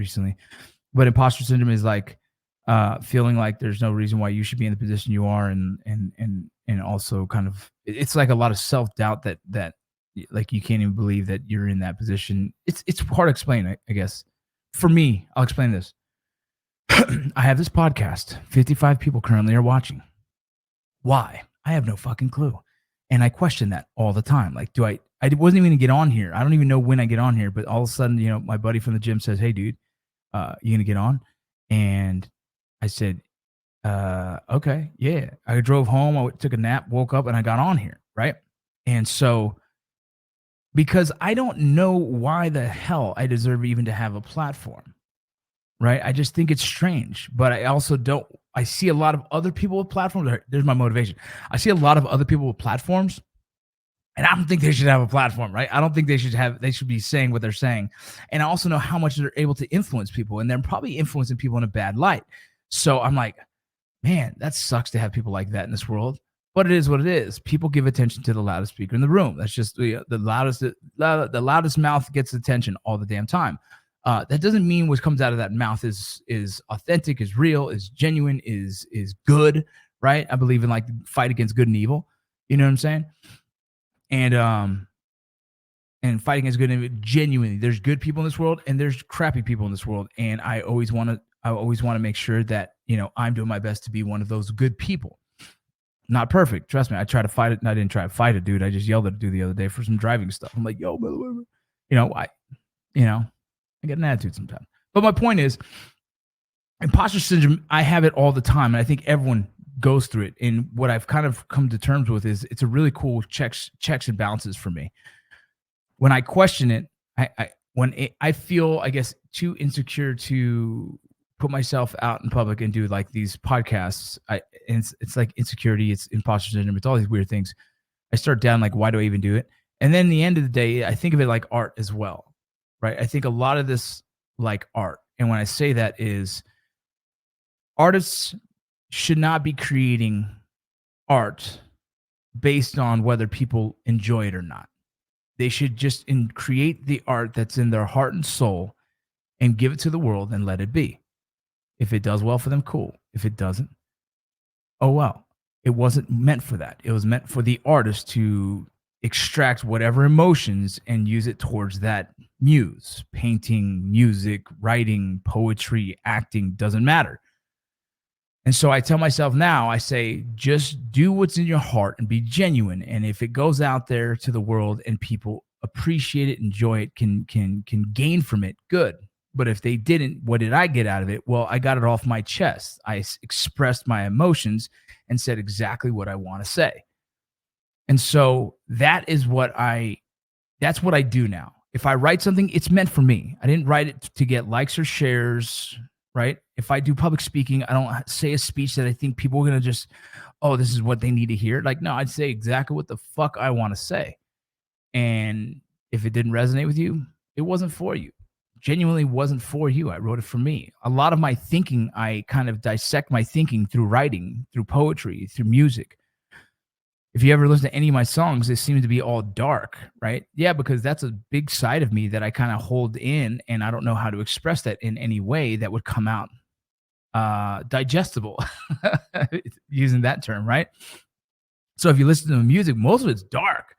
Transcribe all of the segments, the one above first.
recently. But imposter syndrome is like feeling like there's no reason why you should be in the position you are, and also kind of it's like a lot of self doubt that like you can't even believe that you're in that position. It's hard to explain, I guess. For me, I'll explain this. I have this podcast. 55 people currently are watching. Why? I have no fucking clue. And I question that all the time. Like, I wasn't even gonna get on here. I don't even know when I get on here, but all of a sudden, my buddy from the gym says, "Hey dude, you gonna get on?" And I said, okay, yeah. I drove home, I took a nap, woke up, and I got on here, right? And so because I don't know why the hell I deserve even to have a platform, right? I just think it's strange, but I also don't. I see a lot of other people with platforms. There's my motivation. I see a lot of other people with platforms, and I don't think they should have a platform, right? I don't think they should be saying what they're saying. And I also know how much they're able to influence people, and they're probably influencing people in a bad light. So I'm like, man, that sucks to have people like that in this world. But it is what it is. People give attention to the loudest speaker in the room. That's just the loudest mouth gets attention all the damn time. That doesn't mean what comes out of that mouth is authentic, is real, is genuine, is good, right? I believe in like fight against good and evil. You know what I'm saying? And fight against good and evil genuinely. There's good people in this world, and there's crappy people in this world. And I always want to make sure that I'm doing my best to be one of those good people. Not perfect, trust me. I try to fight it, and I didn't try to fight it, dude. I just yelled at a dude the other day for some driving stuff. I'm like, yo, I get an attitude sometimes. But my point is, imposter syndrome, I have it all the time, and I think everyone goes through it. And what I've kind of come to terms with is it's a really cool checks and balances for me. When I question it, I feel, I guess, too insecure to put myself out in public and do like these podcasts. It's like insecurity, it's imposter syndrome, it's all these weird things. I start down like, why do I even do it? And then the end of the day, I think of it like art as well, right? I think a lot of this like art. And when I say that is artists should not be creating art based on whether people enjoy it or not. They should just create the art that's in their heart and soul and give it to the world and let it be. If it does well for them, cool. If it doesn't, oh well. It wasn't meant for that. It was meant for the artist to extract whatever emotions and use it towards that muse. Painting, music, writing, poetry, acting, doesn't matter. And so I tell myself now, I say, just do what's in your heart and be genuine. And if it goes out there to the world and people appreciate it, enjoy it, can gain from it, good. But if they didn't, what did I get out of it? Well, I got it off my chest. I expressed my emotions and said exactly what I want to say. And so that's what I do now. If I write something, it's meant for me. I didn't write it to get likes or shares, right? If I do public speaking, I don't say a speech that I think people are going to just, oh, this is what they need to hear. Like, no, I'd say exactly what the fuck I want to say. And if it didn't resonate with you, it wasn't for you. Genuinely wasn't for you. I wrote it for me. A lot of my thinking, I kind of dissect my thinking through writing, through poetry, through music. If you ever listen to any of my songs, they seem to be all dark, right? Yeah, because that's a big side of me that I kind of hold in, and I don't know how to express that in any way that would come out digestible, using that term, right? So if you listen to the music, most of it's dark.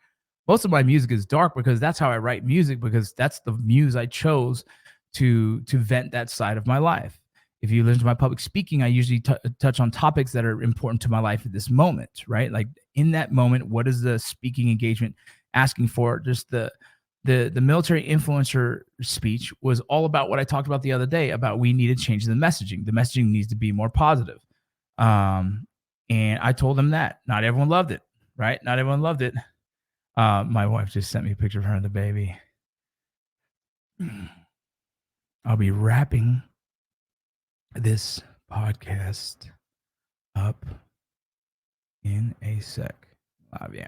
Most of my music is dark because that's how I write music, because that's the muse I chose to vent that side of my life. If you listen to my public speaking, I usually touch on topics that are important to my life at this moment, right? Like in that moment, what is the speaking engagement asking for? Just the military influencer speech was all about what I talked about the other day, about we need to change the messaging. The messaging needs to be more positive. And I told them that. Not everyone loved it, right? Not everyone loved it. My wife just sent me a picture of her and the baby. I'll be wrapping this podcast up in a sec. Love you.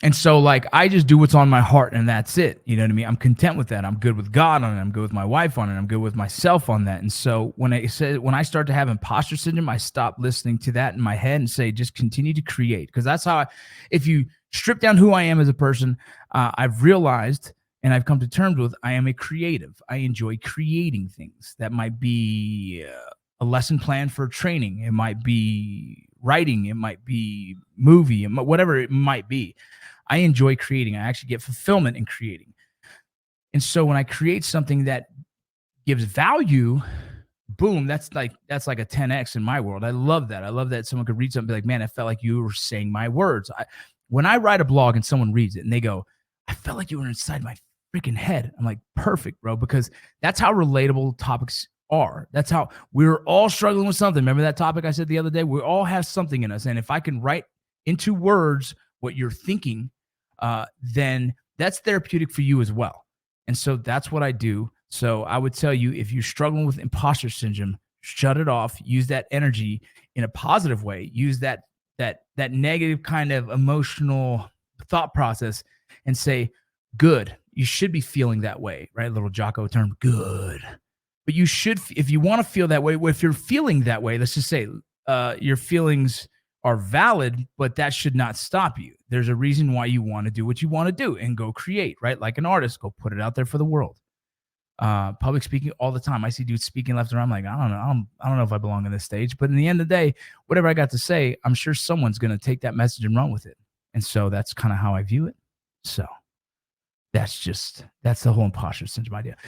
And so like I just do what's on my heart and that's it. You know what I mean? I'm content with that. I'm good with God on it. I'm good with my wife on it. I'm good with myself on that. And so when I start to have imposter syndrome, I stop listening to that in my head and say, just continue to create. Because that's how if you strip down who I am as a person, I've realized, And I've come to terms with I am a creative. I enjoy creating things. That might be a lesson plan for training. It might be writing. It might be movie. Whatever it might be. I enjoy creating. I actually get fulfillment in creating. And so when I create something that gives value, boom, that's like a 10x in my world. I love that. I love that someone could read something and be like, man, I felt like you were saying my words. When I write a blog and someone reads it and they go, I felt like you were inside my freaking head. I'm like, perfect, bro, because that's how relatable topics are. That's how we're all struggling with something. Remember that topic I said the other day? We all have something in us. And if I can write into words what you're thinking, then that's therapeutic for you as well. And so that's what I do. So I would tell you, if you're struggling with imposter syndrome, shut it off. Use that energy in a positive way. Use that negative kind of emotional thought process and say, good. You should be feeling that way, right? Little Jocko term, good. But you should, if you want to feel that way, if you're feeling that way, let's just say your feelings are valid, but that should not stop you. There's a reason why you want to do what you want to do and go create, right? Like an artist, go put it out there for the world. Public speaking all the time. I see dudes speaking left and right. I'm like, I don't know if I belong on this stage, but in the end of the day, whatever I got to say, I'm sure someone's going to take that message and run with it. And so that's kind of how I view it. So that's the whole imposter syndrome idea.